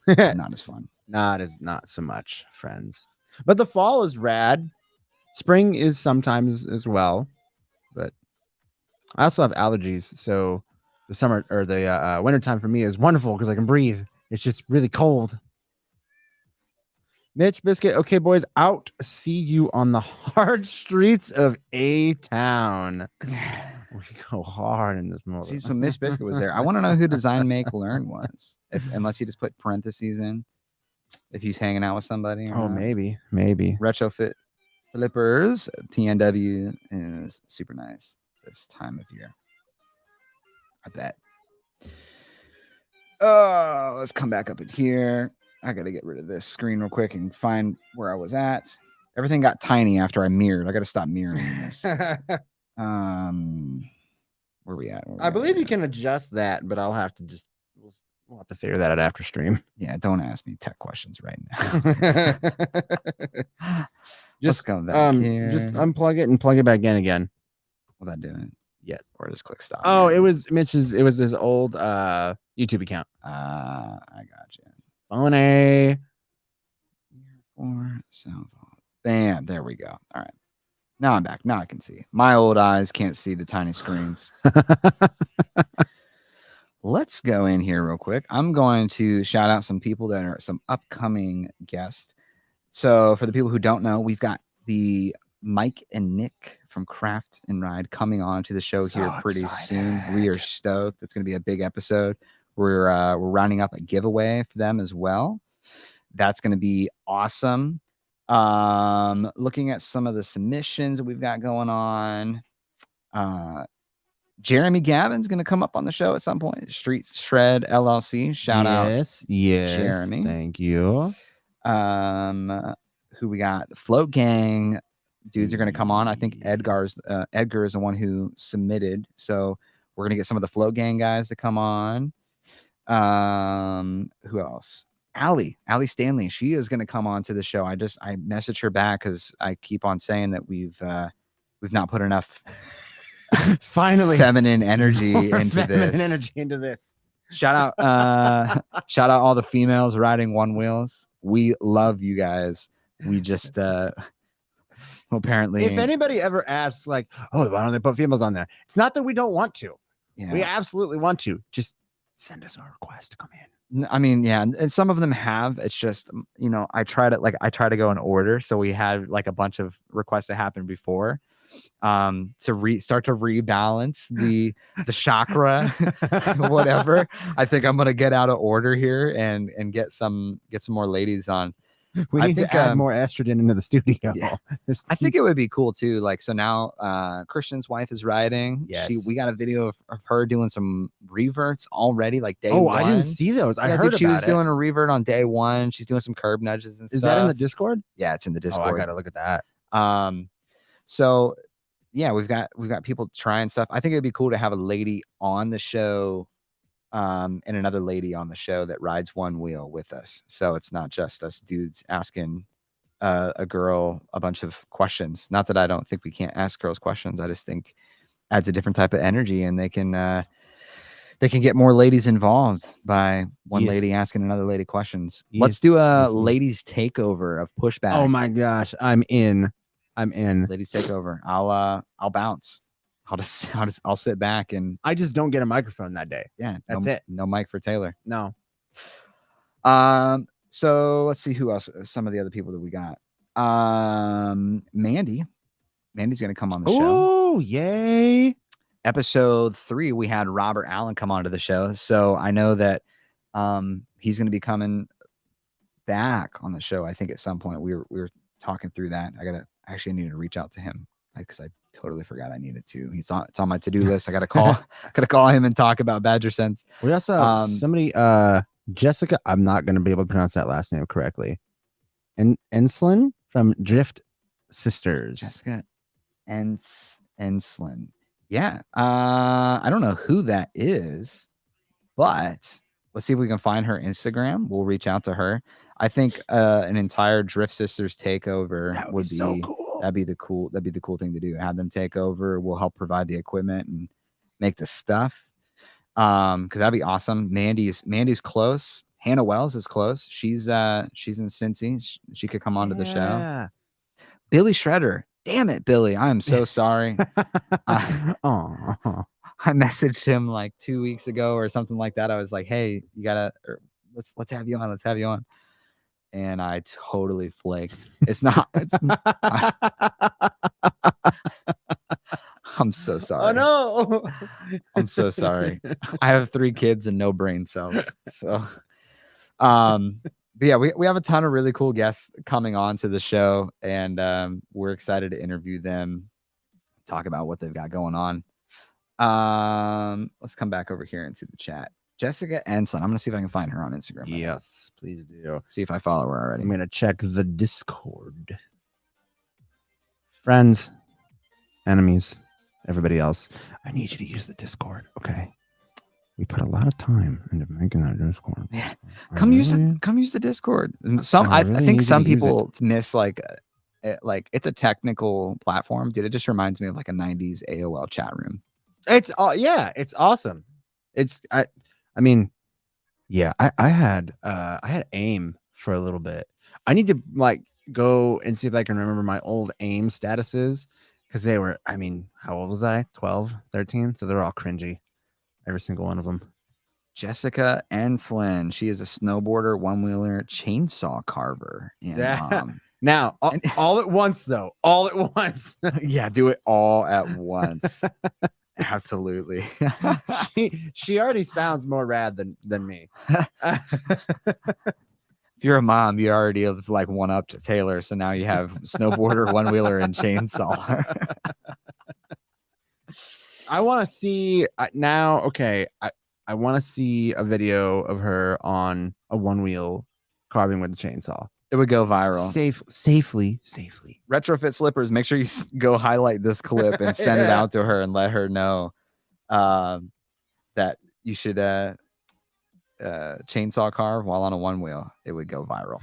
not as fun. Not so much, friends. But the fall is rad. Spring is sometimes as well. But I also have allergies, so the summer or the wintertime for me is wonderful because I can breathe. It's just really cold. Mitch Biscuit, okay, boys, out. See you on the hard streets of A-Town. We go hard in this moment. See, so Mitch Biscuit was there. I want to know who Design Make Learn was. Unless you just put parentheses in, if he's hanging out with somebody. Oh, not. maybe. Retrofit Slippers. PNW is super nice this time of year. I bet. Oh, let's come back up in here. I got to get rid of this screen real quick and find where I was at. Everything got tiny after I mirrored. I got to stop mirroring this. Where we at? I believe you can adjust that, but I'll have to just we'll have to figure that out after stream. Yeah, don't ask me tech questions right now. Let's come back here. Just unplug it and plug it back in again. Will that do it? Yes. Or just click stop. Oh, it was Mitch's. It was his old YouTube account. I got you. Funny. Or sound. Bam. There we go. All right. Now I'm back. Now I can see. My old eyes can't see the tiny screens. Let's go in here real quick. I'm going to shout out some people that are some upcoming guests. So for the people who don't know, we've got the Mike and Nick from Craft and Ride coming on to the show here pretty soon. We are stoked. It's going to be a big episode. We're rounding up a giveaway for them as well. That's going to be awesome. Looking at some of the submissions that we've got going on. Jeremy Gavin's going to come up on the show at some point. Street Shred LLC. Shout out. Yes, Jeremy. Thank you. Who we got? The Float Gang dudes are going to come on. I think Edgar is the one who submitted. So we're going to get some of the Float Gang guys to come on. Who else? Allie Stanley. She is going to come on to the show. I messaged her back because I keep on saying that we've not put enough finally feminine energy into this. Shout out all the females riding one wheels. We love you guys. We just apparently, if anybody ever asks like, oh, why don't they put females on there? It's not that we don't want to. Yeah. We absolutely want to. Just send us a request to come in. I mean, yeah, and some of them have. It's just, I try to go in order. So we had like a bunch of requests that happened before. To start to rebalance the chakra, whatever. I think I'm gonna get out of order here and get some more ladies on. We need to add more estrogen into the studio. Yeah. I think it would be cool too. Like, so now Christian's wife is riding. Yes. We got a video of her doing some reverts already, like day one. I didn't see those. I heard she was about doing a revert on day one. She's doing some curb nudges and stuff. Is that in the Discord? Yeah, it's in the Discord. Oh, I gotta look at that. So yeah, we've got people trying stuff. I think it'd be cool to have a lady on the show, and another lady on the show that rides one wheel with us. So it's not just us dudes asking a girl a bunch of questions. Not that I don't think we can't ask girls questions. I just think adds a different type of energy, and they can get more ladies involved by one lady asking another lady questions. Let's do a ladies takeover of Pushback. Oh my gosh, I'm in. Ladies takeover. I'll bounce. I'll sit back and I just don't get a microphone that day. Yeah, that's it. No mic for Taylor. No. So let's see who else. Some of the other people that we got. Mandy's gonna come on the show. Oh, yay! Episode 3, we had Robert Allen come onto the show, so I know that he's gonna be coming back on the show. I think at some point we were talking through that. I need to reach out to him because I totally forgot I needed to. It's on my to-do list. I gotta call him and talk about Badger Sense. We also have somebody, Jessica. I'm not gonna be able to pronounce that last name correctly. And Enslin from Drift Sisters. Jessica Enslin. Yeah. I don't know who that is, but let's see if we can find her Instagram. We'll reach out to her. I think an entire Drift Sisters takeover would be so cool. That'd be the cool thing to do. Have them take over. We'll help provide the equipment and make the stuff. Because that'd be awesome. Mandy's close. Hannah Wells is close. She's in Cincy. She could come onto the show. Billy Shredder. Damn it, Billy. I am so sorry. I messaged him like 2 weeks ago or something like that. I was like, hey, you gotta let's have you on. Let's have you on. And I totally flaked. I'm so sorry. Oh no. I'm so sorry. I have 3 kids and no brain cells. So But yeah, we have a ton of really cool guests coming on to the show, and we're excited to interview them, talk about what they've got going on. Let's come back over here and see the chat. Jessica Enslin. I'm gonna see if I can find her on Instagram. Right now. Yes, please do. See if I follow her already. I'm gonna check the Discord. Friends, enemies, everybody else. I need you to use the Discord. Okay. We put a lot of time into making that Discord. Yeah. Come use the Discord. I think some people miss like it's a technical platform, dude. It just reminds me of like a 90s AOL chat room. It's awesome. I mean, yeah, I had AIM for a little bit. I need to like go and see if I can remember my old AIM statuses, because they were, I mean, how old was I? 12, 13? So they're all cringy. Every single one of them. Jessica Enslin. She is a snowboarder, one-wheeler, chainsaw carver. And now, all at once, though. All at once. Yeah, do it all at once. Absolutely. she already sounds more rad than me. If you're a mom, you already have like one up to Taylor. So now you have snowboarder, one-wheeler, and chainsaw. I want to see now. Okay, I want to see a video of her on a one-wheel carving with a chainsaw. It would go viral. Safely. Retrofit Slippers. Make sure you go highlight this clip and send it out to her and let her know that you should chainsaw carve while on a one wheel. It would go viral.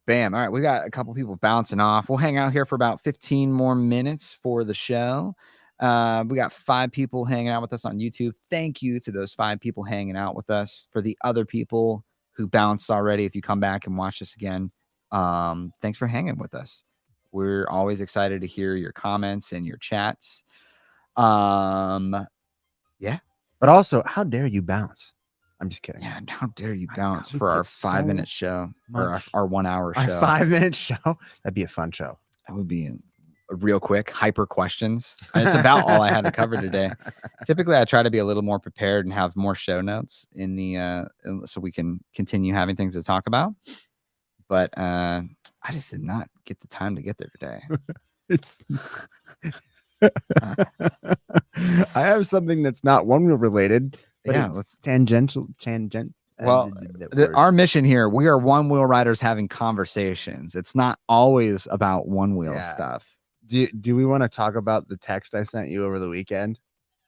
Bam. All right. We got a couple people bouncing off. We'll hang out here for about 15 more minutes for the show. We got 5 people hanging out with us on YouTube. Thank you to those 5 people hanging out with us. For the other people who bounced already, if you come back and watch this again, thanks for hanging with us. We're always excited to hear your comments and your chats. Yeah. But also, how dare you bounce? I'm just kidding. Yeah, how dare you bounce for our 5-minute show or our 1 hour show? Our 5-minute show. That'd be a fun show. That would be a real quick hyper questions. And it's about all I had to cover today. Typically, I try to be a little more prepared and have more show notes in the so we can continue having things to talk about. But I just did not get the time to get there today. It's I have something that's not one wheel related. But yeah, it's tangent. Well, our mission here, we are one wheel riders having conversations. It's not always about one wheel stuff. Do we want to talk about the text I sent you over the weekend?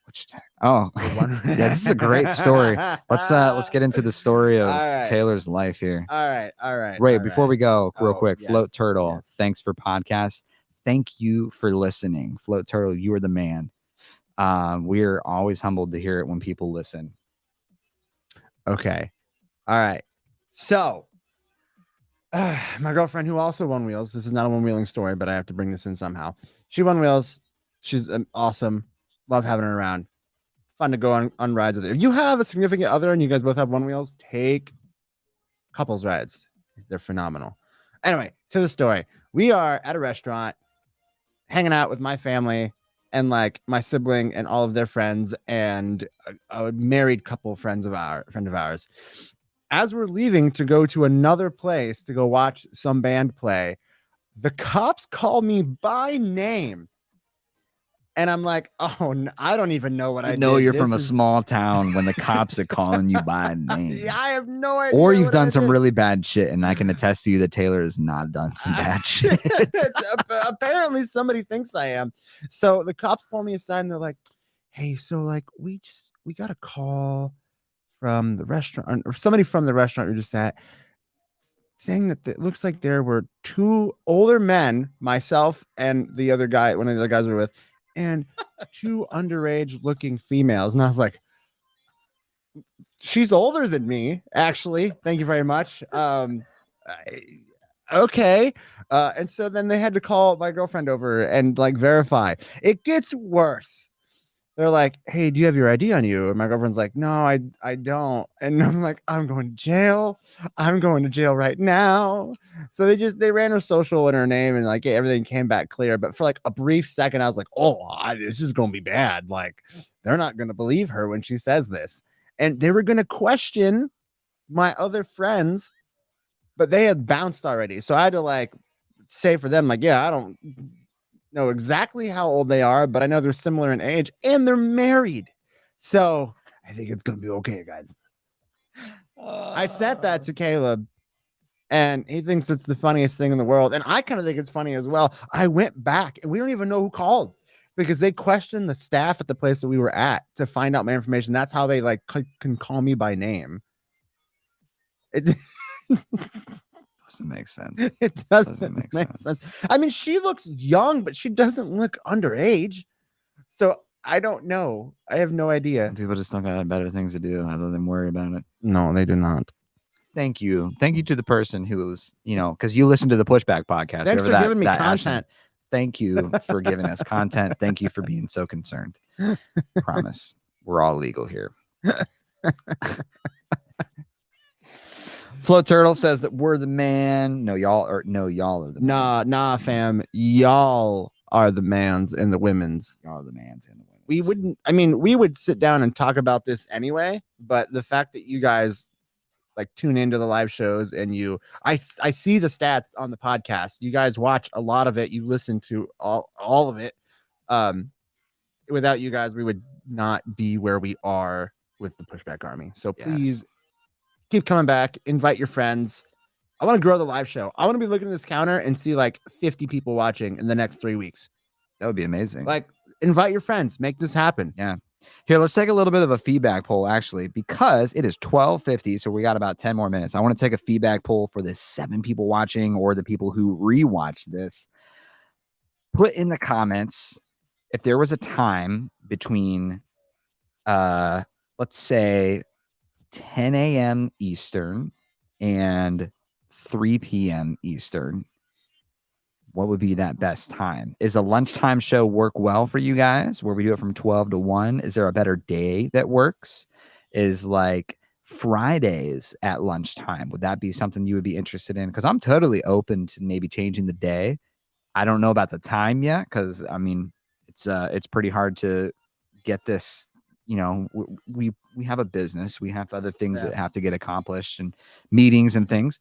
Which text? Oh, yeah, this is a great story. Let's get into the story of Taylor's life here. All right. Wait, before we go, real quick, yes, Float Turtle. Yes. Thanks for podcast. Thank you for listening, Float Turtle. You are the man. We are always humbled to hear it when people listen. Okay. All right. So, my girlfriend, who also won wheels, this is not a one-wheeling story, but I have to bring this in somehow. She won wheels. She's awesome. Love having her around. Fun to go on rides with her. If you have a significant other and you guys both have one wheels, take couples rides. They're phenomenal. Anyway, to the story. We are at a restaurant hanging out with my family and like my sibling and all of their friends and a married couple friend of ours. As we're leaving to go to another place to go watch some band play, the cops call me by name. And I'm like, oh, I don't even know what I know. did. You're from a small town when the cops are calling you by name. Yeah, I have no idea. Or you've done some really bad shit, and I can attest to you that Taylor has not done some bad shit. Apparently, somebody thinks I am. So the cops pull me aside, and they're like, "Hey, so like we got a call from the restaurant, or somebody from the restaurant we just at, saying that it looks like there were 2 older men, myself and the other guy, one of the other guys we were with, and 2 underage looking females." And I was like, she's older than me, actually. Thank you very much. Okay. And so then they had to call my girlfriend over and like verify. It gets worse. They're like, "Hey, do you have your ID on you?" And my girlfriend's like, "No, I don't." And I'm like, "I'm going to jail. I'm going to jail right now." So they ran her social and her name, and like everything came back clear. But for like a brief second, I was like, this is going to be bad. Like they're not going to believe her when she says this. And they were going to question my other friends, but they had bounced already. So I had to like say for them, like, yeah, I don't know exactly how old they are, but I know they're similar in age and they're married. So I think it's going to be okay, guys. I said that to Caleb and he thinks it's the funniest thing in the world. And I kind of think it's funny as well. I went back and we don't even know who called because they questioned the staff at the place that we were at to find out my information. That's how they like can call me by name. It Doesn't make sense. it doesn't make sense. I mean, she looks young, but she doesn't look underage. So I don't know. I have no idea. People just don't got better things to do other than worry about it. No, they do not. Thank you to the person who was, because you listen to the Pushback podcast. Thanks for giving me content. Thank you for giving us content. Thank you for being so concerned. Promise, we're all legal here. Flo Turtle says that we're the man. No, y'all are the man. Nah, fam. Y'all are the mans and the women's. Y'all are the mans and the women's. We would sit down and talk about this anyway, but the fact that you guys like tune into the live shows and I see the stats on the podcast. You guys watch a lot of it. You listen to all of it. Without you guys, we would not be where we are with the Pushback Army. So please keep coming back. Invite your friends. I want to grow the live show. I want to be looking at this counter and see like 50 people watching in the next 3 weeks. That would be amazing. Like, invite your friends. Make this happen. Yeah. Here, let's take a little bit of a feedback poll, actually, because it is 12:50, so we got about 10 more minutes. I want to take a feedback poll for the 7 people watching or the people who rewatch this. Put in the comments if there was a time between, let's say, 10 a.m. Eastern and 3 p.m. Eastern. What would be that best time? Is a lunchtime show work well for you guys where we do it from 12 to 1? Is there a better day that works? Is like Fridays at lunchtime? Would that be something you would be interested in? Because I'm totally open to maybe changing the day. I don't know about the time yet because, I mean, it's pretty hard to get this. We have a business. We have other things that have to get accomplished and meetings and things.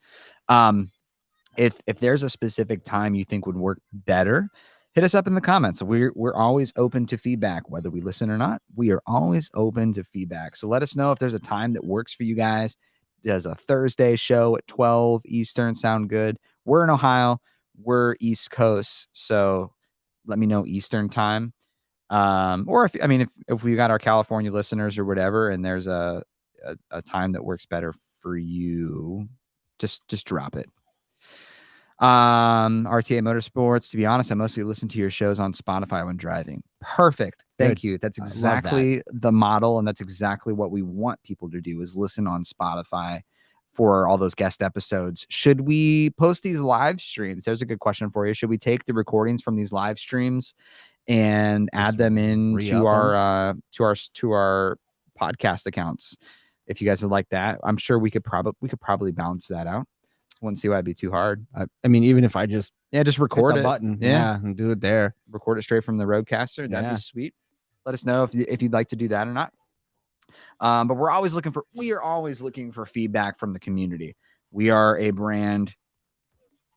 If there's a specific time you think would work better, hit us up in the comments. We're always open to feedback, whether we listen or not. We are always open to feedback. So let us know if there's a time that works for you guys. Does a Thursday show at 12 Eastern sound good? We're in Ohio. We're East Coast. So let me know Eastern time. Or if we got our California listeners or whatever, and there's a time that works better for you, just drop it. RTA Motorsports, to be honest, I mostly listen to your shows on Spotify when driving. Perfect. Thank you. That's exactly the model, and that's exactly what we want people to do is listen on Spotify for all those guest episodes. Should we post these live streams? There's a good question for you. Should we take the recordings from these live streams and add them into our podcast accounts? If you guys would like that, I'm sure we could probably balance that out. Wouldn't see why it'd be too hard. I mean, even if I just record the it button, and do it there. Record it straight from the Roadcaster. That'd be sweet. Let us know if you'd like to do that or not. But we are always looking for feedback from the community. We are a brand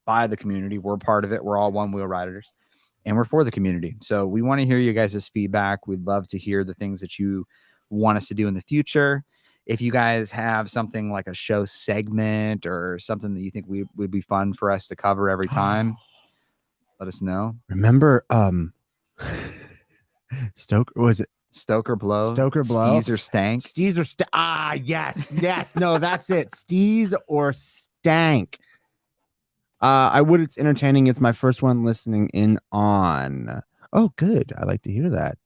by the community. We're part of it. We're all One Wheel Riders, and we're for the community. So we want to hear you guys' feedback. We'd love to hear the things that you want us to do in the future. If you guys have something like a show segment or something that you think would be fun for us to cover every time, let us know. Remember, Stoker, was it Stoker Blow? Steez or Stank? Steez or Stank. Yes. No, that's it. Steez or Stank. It's entertaining. It's my first one listening in on. Oh, good. I like to hear that.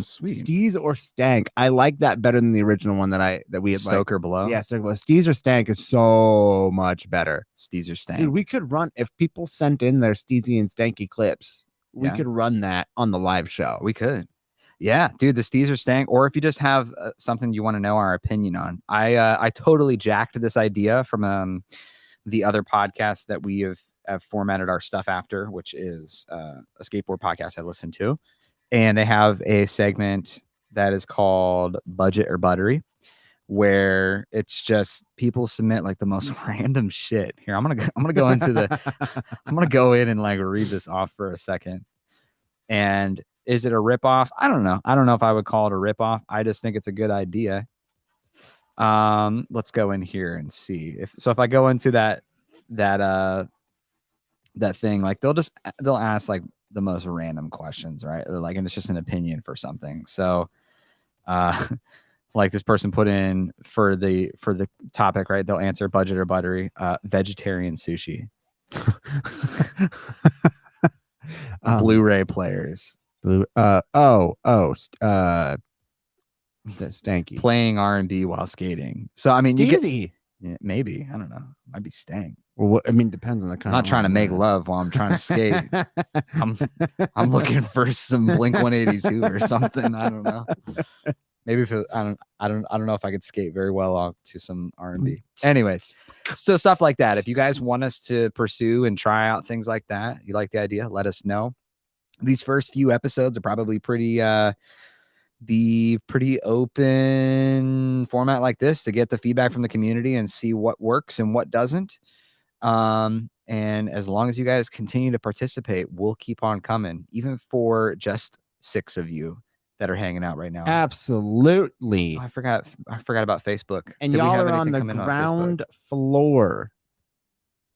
Sweet. Steez or Stank. I like that better than the original one that we had. Stoker Blow. Yeah, Stoker Blow. Steez or Stank is so much better. Steez or Stank. Dude, we could run if people sent in their Steezy and Stanky clips. We could run that on the live show. We could. Yeah, dude, the Steez or Stank. Or if you just have something you want to know our opinion on. I totally jacked this idea from the other podcast that we have formatted our stuff after, which is a skateboard podcast I listen to. And they have a segment that is called Budget or Buttery, where it's just people submit like the most random shit. Here, I'm gonna go into the I'm gonna go in and like read this off for a second. And is it a ripoff? I don't know. I don't know if I would call it a ripoff. I just think it's a good idea. Let's go in here and see if I go into that thing, like they'll ask like the most random questions, right? Like, and it's just an opinion for something. So like this person put in for the topic, right? They'll answer budget or buttery, vegetarian sushi. Blu-ray players. Stanky playing R&B while skating. So I mean, Steezy. Yeah, maybe, I don't know. Might be stank. Well, I mean, depends on the kind. I'm not trying to make love while I'm trying to skate. I'm looking for some Blink 182 or something. I don't know. Maybe if I don't know if I could skate very well off to some R&B. Anyways, so stuff like that. If you guys want us to pursue and try out things like that, you like the idea, let us know. These first few episodes are probably pretty open format like this to get the feedback from the community and see what works and what doesn't. And as long as you guys continue to participate, we'll keep on coming, even for just 6 of you that are hanging out right now. Absolutely. Oh, I forgot about Facebook. And y'all are on the ground floor.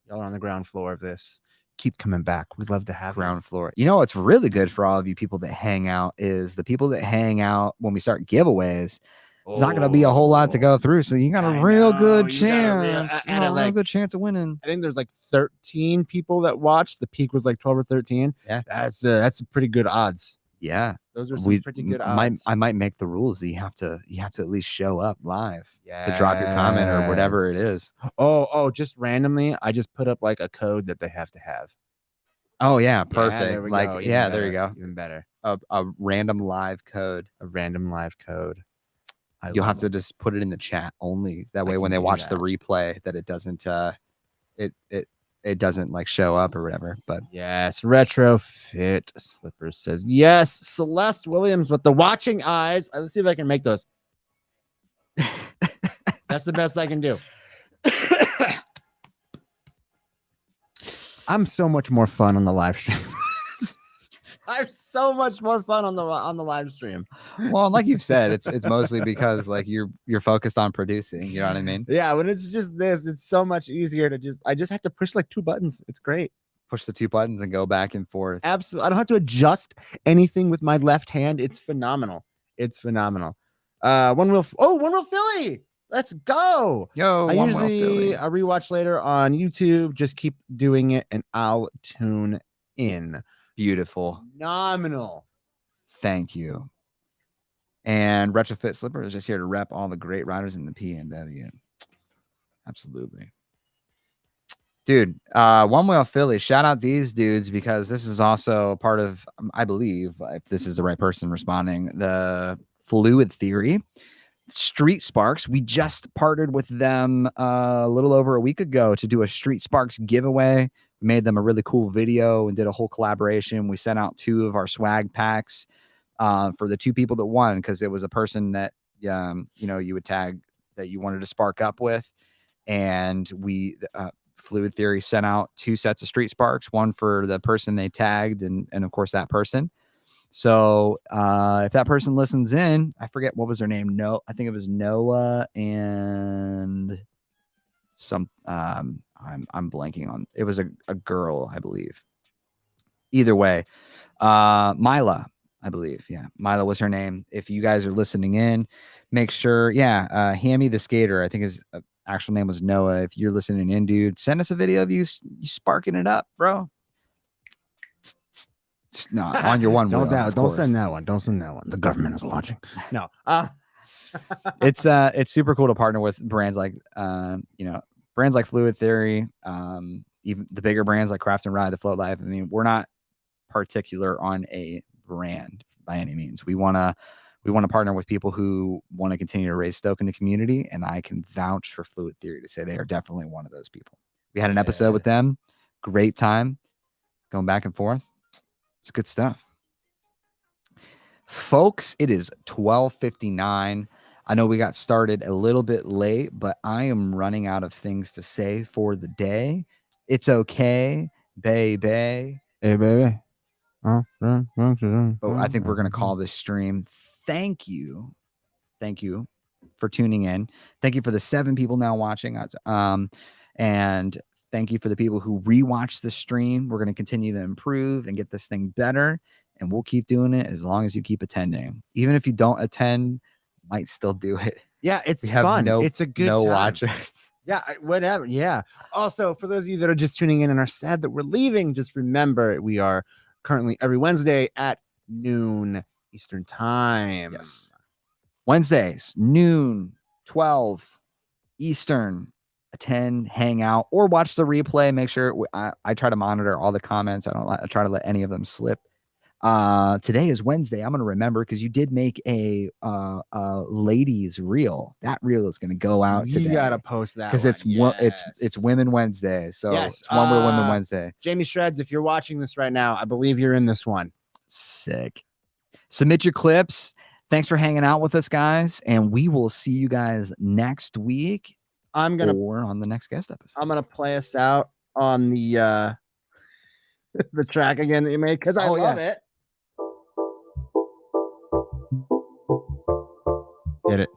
Y'all are on the ground floor of this. Keep coming back. We'd love to have ground floor. You know what's really good for all of you people that hang out is the people that hang out when we start giveaways. It's not going to be a whole lot to go through, so you got a real good chance. A real good chance of winning. I think there's like 13 people that watched. The peak was like 12 or 13. Yeah, that's a pretty good odds. Yeah, those are some pretty good odds. I might make the rules that you have to at least show up live to drop your comment or whatever it is. Oh, just randomly, I just put up like a code that they have to have. Oh yeah, perfect. There we go. There you go. Even better. A random live code. A random live code. You'll have to just put it in the chat only. That way, when they watch the replay, that it doesn't it doesn't like show up or whatever. But yes, Retrofit Slippers says yes. Celeste Williams with the watching eyes. Let's see if I can make those. That's the best I can do. I'm so much more fun on the live stream. I'm so much more fun on the live stream. Well, like you've said, it's mostly because like you're focused on producing. You know what I mean? Yeah. When it's just this, it's so much easier to I just have to push like 2 buttons. It's great. Push the 2 buttons and go back and forth. Absolutely. I don't have to adjust anything with my left hand. It's phenomenal. It's phenomenal. One Wheel Philly. Let's go. Yo, I usually rewatch later on YouTube. Just keep doing it and I'll tune in. Beautiful. Phenomenal. Thank you. And Retrofit Slipper is just here to rep all the great riders in the PNW. Absolutely. Dude, One Wheel Philly, shout out these dudes because this is also part of, I believe, if this is the right person responding, the Fluid Theory. Street Sparks, we just partnered with them a little over a week ago to do a Street Sparks giveaway. We made them a really cool video and did a whole collaboration. We sent out 2 of our swag packs for the 2 people that won, because it was a person that you would tag that you wanted to spark up with, and we Fluid Theory sent out 2 sets of Street Sparks, one for the person they tagged and of course that person. So if that person listens in, I forget what was her name. No, I think it was Noah and some I'm blanking on. It was a girl, I believe. Either way, Mila, I believe. Yeah, Mila was her name. If you guys are listening in, make sure, Hammy the Skater, I think his actual name was Noah. If you're listening in, dude, send us a video of you sparking it up, bro. No, on your one. Don't send that one. Don't send that one. The government is watching. No. It's super cool to partner with brands like brands like Fluid Theory, even the bigger brands like Craft and Ride, the Float Life. I mean, we're not particular on a brand by any means. We want to partner with people who want to continue to raise stoke in the community, and I can vouch for Fluid Theory to say they are definitely one of those people. We had an episode with them. Great time going back and forth. It's good stuff. Folks, it is 12:59. I know we got started a little bit late, but I am running out of things to say for the day. It's okay, baby. Hey, baby. But I think we're going to call this stream. Thank you for tuning in. Thank you for the 7 people now watching. And thank you for the people who rewatched the stream. We're going to continue to improve and get this thing better. And we'll keep doing it as long as you keep attending. Even if you don't attend, might still do it. Yeah, it's We have fun. no- It's a good no time. watchers. Yeah, whatever. Yeah. Also, for those of you that are just tuning in and are sad that we're leaving, just remember we are currently every Wednesday at noon Eastern time. Yes. Wednesdays, noon, 12 Eastern. Attend, hang out, or watch the replay. Make sure I try to monitor all the comments. I try to let any of them slip. Today is Wednesday. I'm gonna remember because you did make a ladies reel. That reel is gonna go out today. You gotta post that because it's Women Wednesday. So Yes, it's One Word Women Wednesday. Jamie Shreds, if you're watching this right now, I believe you're in this one. Sick. Submit your clips. Thanks for hanging out with us, guys, and we will see you guys next week. Or on the next guest episode. I'm gonna play us out on the the track again that you made because I love it. Get it?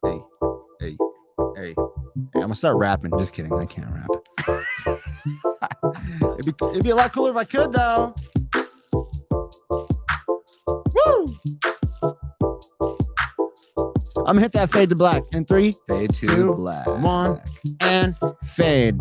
Hey. I'm gonna start rapping. Just kidding. I can't rap. it'd be a lot cooler if I could, though. Woo! I'm gonna hit that fade to black in 3, Fade to 2, black. 1, and fade.